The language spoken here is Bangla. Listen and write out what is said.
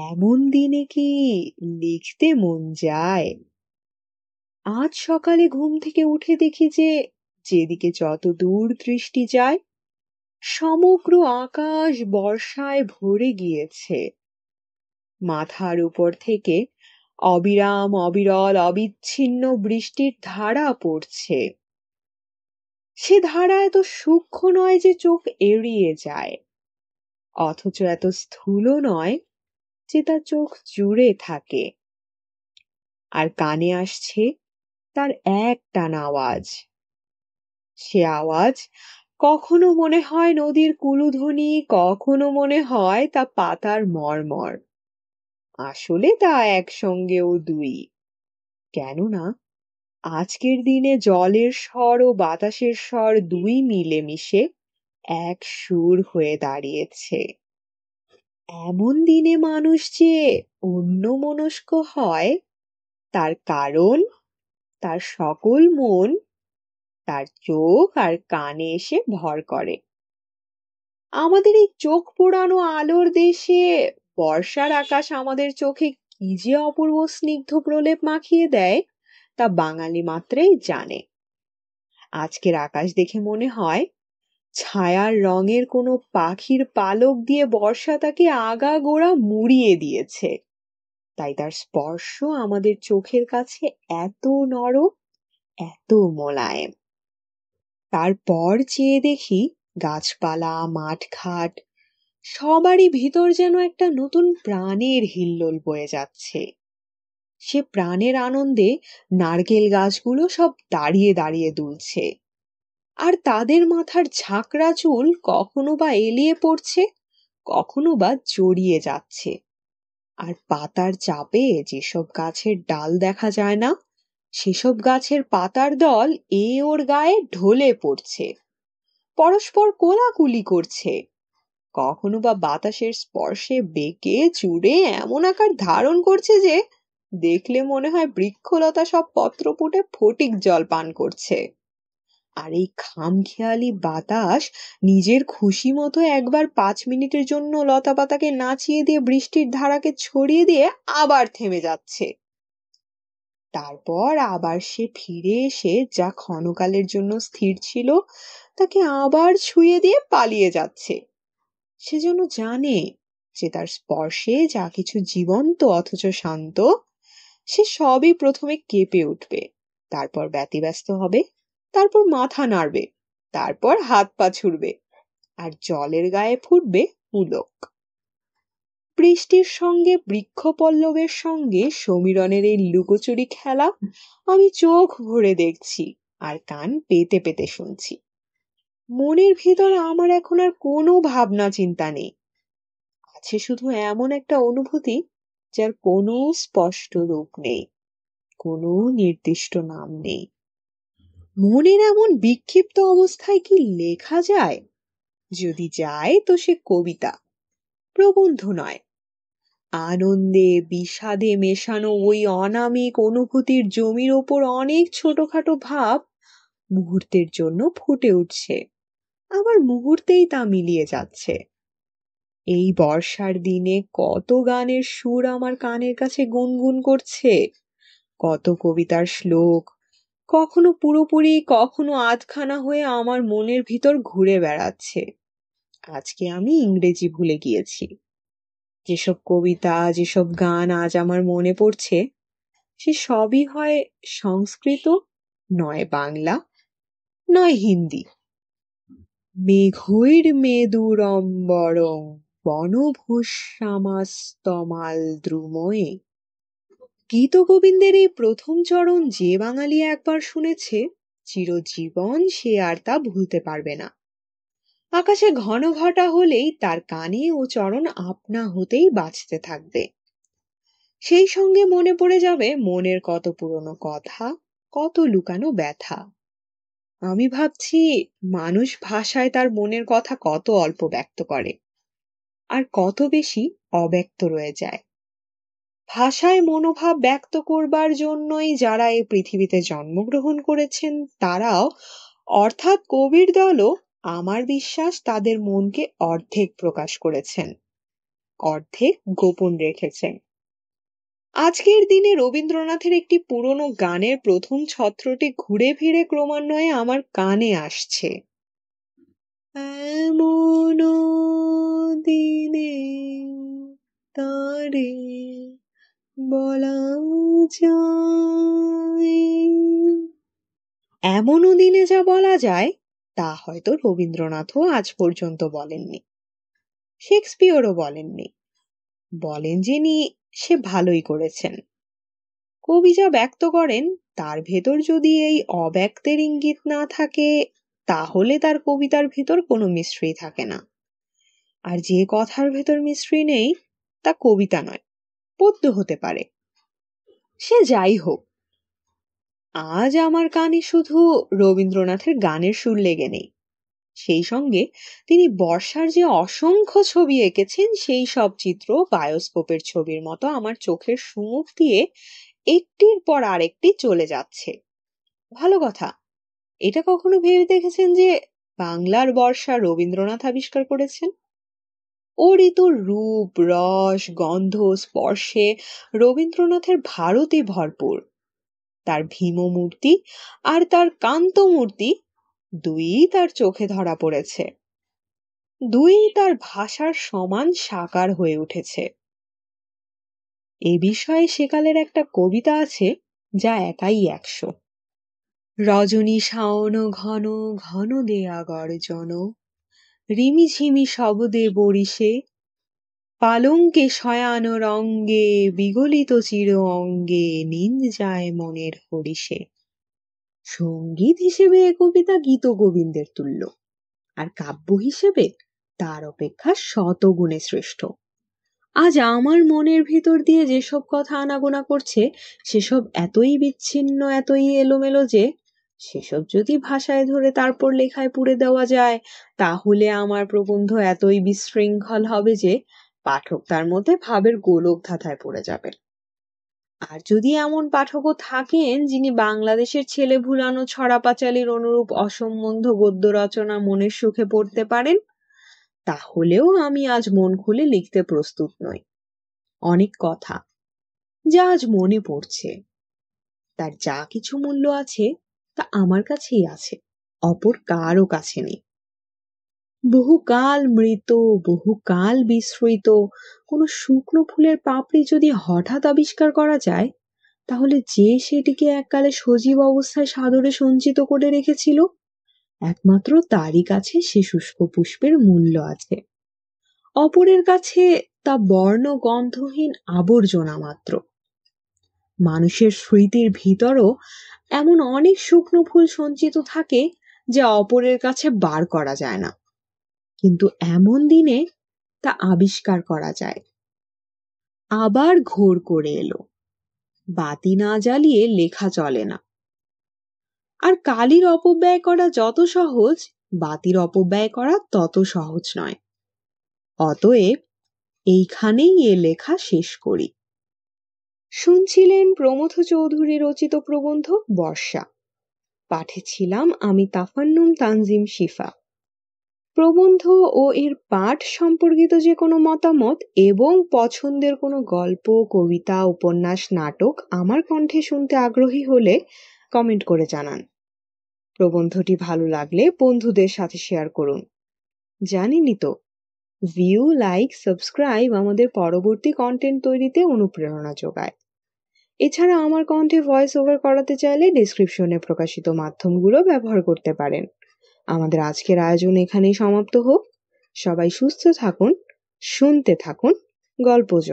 এমন দিনে কি লিখতে মন যায়? আজ সকালে ঘুম থেকে উঠে দেখি যে যেদিকে যত দূর দৃষ্টি যায় সমগ্র আকাশ বর্ষায় ভরে গিয়েছে। মাথার উপর থেকে অবিরাম অবিরল অবিচ্ছিন্ন বৃষ্টির ধারা পড়ছে। সে ধারা এত সূক্ষ্ম নয় যে চোখ এড়িয়ে যায়, অথচ এত স্থূল নয় যে তা চোখ জুড়ে থাকে। আর কানে আসছে তার একটানা আওয়াজ। সে আওয়াজ কখনো মনে হয় নদীর কুলুধ্বনি, কখনো মনে হয় তা পাতার মর্মর। আসলে তা একসঙ্গেও দুই। কেননা আজকের দিনে জলের স্বর ও বাতাসের স্বর দুই মিলেমিশে এক সুর হয়ে দাঁড়িয়েছে। এমন দিনে মানুষ যে অন্যমনস্ক হয়, তার কারণ তার সকল মন তার চোখ আর কানে এসে ভর করে। আমাদের এই চোখ পোড়ানো আলোর দেশে বর্ষার আকাশ আমাদের চোখে কি যে অপূর্ব স্নিগ্ধ প্রলেপ মাখিয়ে দেয় তা বাঙালি মাত্রেই জানে। আজকের আকাশ দেখে মনে হয় ছায়ার রঙের কোনো পাখির পালক দিয়ে বর্ষা তাকে আগাগোড়া মুড়িয়ে দিয়েছে। তাই তার স্পর্শ আমাদের চোখের কাছে এত নরম, এত মোলায়েম। তারপর চেয়ে দেখি গাছপালা, মাঠঘাট সবারই ভিতর যেন একটা নতুন প্রাণের হিল্লোল বয়ে যাচ্ছে। সে প্রাণের আনন্দে নারকেল গাছগুলো সব দাঁড়িয়ে দাঁড়িয়ে দুলছে, আর তাদের মাথার ঝাঁকড়া চুল কখনো বা এলিয়ে পড়ছে, কখনো বা জড়িয়ে যাচ্ছে। আর পাতার চাপে যেসব গাছের ডাল দেখা যায় না, সেসব গাছের পাতার দল ওর গায়ে ঢলে পড়ছে, পরস্পর কোলাকুলি করছে, কখনো বা বাতাসের স্পর্শে বেঁকে চুড়ে এমন আকার ধারণ করছে যে দেখলে মনে হয় বৃক্ষলতা সব পত্র পুঁটে ফটিক জল পান করছে। আর এই খামখেয়ালি বাতাস নিজের খুশি মতো একবার 5 মিনিটের জন্য লতা পাতাকে নাচিয়ে দিয়ে বৃষ্টির ধারাকে ছড়িয়ে দিয়ে আবার থেমে যাচ্ছে। তারপর আবার সে ফিরে এসে যা ক্ষণকালের জন্য স্থির ছিল তাকে আবার ছুঁয়ে দিয়ে পালিয়ে যাচ্ছে। সে যেন জানে যে তার স্পর্শে যা কিছু জীবন্ত অথচ শান্ত, সে সবই প্রথমে কেঁপে উঠবে, তারপর ব্যতিব্যস্ত হবে, তারপর মাথা নাড়বে, তারপর হাত পা ছুড়বে, আর জলের গায়ে ফুটবে পুলক। বৃষ্টির সঙ্গে বৃক্ষপল্লবের সঙ্গে সমীরণের এই লুকোচুরি খেলা আমি চোখ ভরে দেখছি আর কান পেতে পেতে শুনছি। মনের ভিতর আমার এখন আর কোনো ভাবনা চিন্তা নেই, আছে শুধু এমন একটা অনুভূতি যার কোনো স্পষ্ট রূপ নেই, কোনো নির্দিষ্ট নাম নেই। মনের এমন বিক্ষিপ্ত অবস্থায় কি লেখা যায়? যদি যায় তো সে কবিতা, প্রবন্ধ নয়। আনন্দে বিষাদে মেশানো ওই অনামিক অনুভূতির জমির ওপর অনেক ছোটখাটো ভাব মুহূর্তের জন্য ফুটে উঠছে, আবার মুহূর্তেই তা মিলিয়ে যাচ্ছে। এই বর্ষার দিনে কত গানের সুর আমার কানের কাছে গুনগুন করছে, কত কবিতার শ্লোক কখনো পুরোপুরি কখনো আধখানা হয়ে আমার মনের ভিতর ঘুরে বেড়াচ্ছে। আজকে আমি ইংরেজি ভুলে গিয়েছি। যেসব কবিতা, যেসব গান আজ আমার মনে পড়ছে, সে সবই হয় সংস্কৃত, নয় বাংলা, নয় হিন্দি। মেঘৈর্মেদুরম্বরং বনভূষামাস্তমাল দ্রুময়ে। গীতগোবিন্দের এই প্রথম চরণ যে বাঙালি একবার শুনেছে, চিরজীবন সে আর তা ভুলতে পারবে না। আকাশে ঘন ঘটা হলেই তার কানে ও চরণ আপনা হতেই বাজতে থাকবে। সেই সঙ্গে মনে পড়ে যাবে মনের কত পুরনো কথা, কত লুকানো ব্যথা। আমি ভাবছি, মানুষ ভাষায় তার মনের কথা কত অল্প ব্যক্ত করে, আর কত বেশি অব্যক্ত রয়ে যায়। ভাষায় মনোভাব ব্যক্ত করবার জন্যই যারা এই পৃথিবীতে জন্মগ্রহণ করেছেন তারাও, অর্থাৎ কবির দলও, আমার বিশ্বাস তাদের মনকে অর্ধেক প্রকাশ করেছেন। অর্ধেক গোপন রেখেছেন। আজকের দিনে রবীন্দ্রনাথের একটি পুরনো গানের প্রথম ছত্রটি ঘুরে ফিরে ক্রমান্বয়ে আমার কানে আসছে। এমনও দিনে তারে বলা যায়, এমনও দিনে যা বলা যায় তা হয়তো রবীন্দ্রনাথও আজ পর্যন্ত বলেননি, শেক্সপিয়রও বলেননি। বলেন যিনি সে ভালোই করেছেন। কবি যা ব্যক্ত করেন তার ভেতর যদি এই অব্যক্তের ইঙ্গিত না থাকে, তাহলে তার কবিতার ভেতর কোনো মিস্ট্রি থাকে না। আর যে কথার ভেতর মিস্ট্রি নেই তা কবিতা নয়, পদ্য হতে পারে। সে যাই হোক, আজ আমার কানে শুধু রবীন্দ্রনাথের গানের সুর লেগে নেই, সেই সঙ্গে তিনি বর্ষার যে অসংখ্য ছবি এঁকেছেন সেই সব চিত্র বায়োস্কোপের ছবির মতো আমার চোখের সম্মুখ দিয়ে একটির পর আরেকটি চলে যাচ্ছে। ভালো কথা, এটা কখনো ভেবে দেখেছেন যে বাংলার বর্ষা রবীন্দ্রনাথ আবিষ্কার করেছেন? ও ঋতুর রূপ, রস, গন্ধ, স্পর্শে রবীন্দ্রনাথের ভারতই ভরপুর। তার ভীমমূর্তি আর তার কান্তমূর্তি দুই তার চোখে ধরা পড়েছে, দুই তার ভাষার সমান সাকার হয়ে উঠেছে। এ বিষয়ে সেকালের একটা কবিতা আছে যা একাই 100। রজনী শাওন ঘন ঘন দেয়া গর্জন, রিমিঝিমি শব্দে বরিশে, পালঙ্কে শয়ান রঙ্গে বিগলিত চির অঙ্গে নিন্দ যায় মনের হরিষে। সঙ্গীত হিসেবে এ কবিতা গীত গোবিন্দের তুল্য, আর কাব্য হিসেবে তার অপেক্ষা শতগুণে শ্রেষ্ঠ। আজ আমার মনের ভিতর দিয়ে যেসব কথা আনাগোনা করছে সেসব এতই বিচ্ছিন্ন, এতই এলোমেলো যে সেসব যদি ভাষায় ধরে তারপর লেখায় পুরে দেওয়া যায়, তাহলে আমার প্রবন্ধ এতই বিশৃঙ্খল হবে যে পাঠক তার মধ্যে ভাবের গোলক ধাঁধায় পড়ে যাবে। আর যদি এমন পাঠকও থাকেন যিনি বাংলাদেশের ছেলে ভুলানো ছড়া পাঁচালীর অনুরূপ অসম্বন্ধ গদ্য রচনা মনের সুখে পড়তে পারেন, তাহলেও আমি আজ মন খুলে লিখতে প্রস্তুত নই। অনেক কথা যা আজ মনে পড়ছে, তার যা কিছু মূল্য আছে তা আমার কাছেই আছে, অপর কারও কাছে নেই। বহুকাল মৃত, বহুকাল বিস্মৃত কোনো শুকনো ফুলের পাপড়ি যদি হঠাৎ আবিষ্কার করা যায়, তাহলে যে সেটিকে এককালে সজীব অবস্থায় সাদরে সঞ্চিত করে রেখেছিল, একমাত্র তারই কাছে সে শুষ্ক পুষ্পের মূল্য আছে। অপরের কাছে তা বর্ণ গন্ধহীন আবর্জনা মাত্র। মানুষের স্মৃতির ভিতরও এমন অনেক শুকনো ফুল সঞ্চিত থাকে যা অপরের কাছে বার করা যায় না, কিন্তু এমন দিনে তা আবিষ্কার করা যায়। আবার ঘোর করে এলো, বাতি না জ্বালিয়ে লেখা চলে না। আর কালির অপব্যয় করা যত সহজ, বাতির অপব্যয় করা তত সহজ নয়। অতএব এইখানেই এ লেখা শেষ করি। শুনছিলেন প্রমথ চৌধুরী রচিত প্রবন্ধ বর্ষা। পাঠে ছিলাম আমি তাফান্নুম তানজিম শিফা। প্রবন্ধ ও এর পাঠ সম্পর্কিত যে কোনো মতামত এবং পছন্দের কোনো গল্প, কবিতা, উপন্যাস, নাটক আমার কণ্ঠে শুনতে আগ্রহী হলে কমেন্ট করে জানান। প্রবন্ধটি ভালো লাগলে বন্ধুদের সাথে শেয়ার করুন। জানেনই তো, ভিউ, লাইক, সাবস্ক্রাইব আমাদের পরবর্তী কন্টেন্ট তৈরিতে অনুপ্রেরণা যোগায়। এছাড়া আমার কণ্ঠে ভয়েস ওভার করাতে চাইলে ডেসক্রিপশনে প্রকাশিত মাধ্যমগুলো ব্যবহার করতে পারেন। আমাদের আজকের আয়োজন এখানেই সমাপ্ত হোক। সবাই সুস্থ থাকুন, শুনতে থাকুন গল্পজ।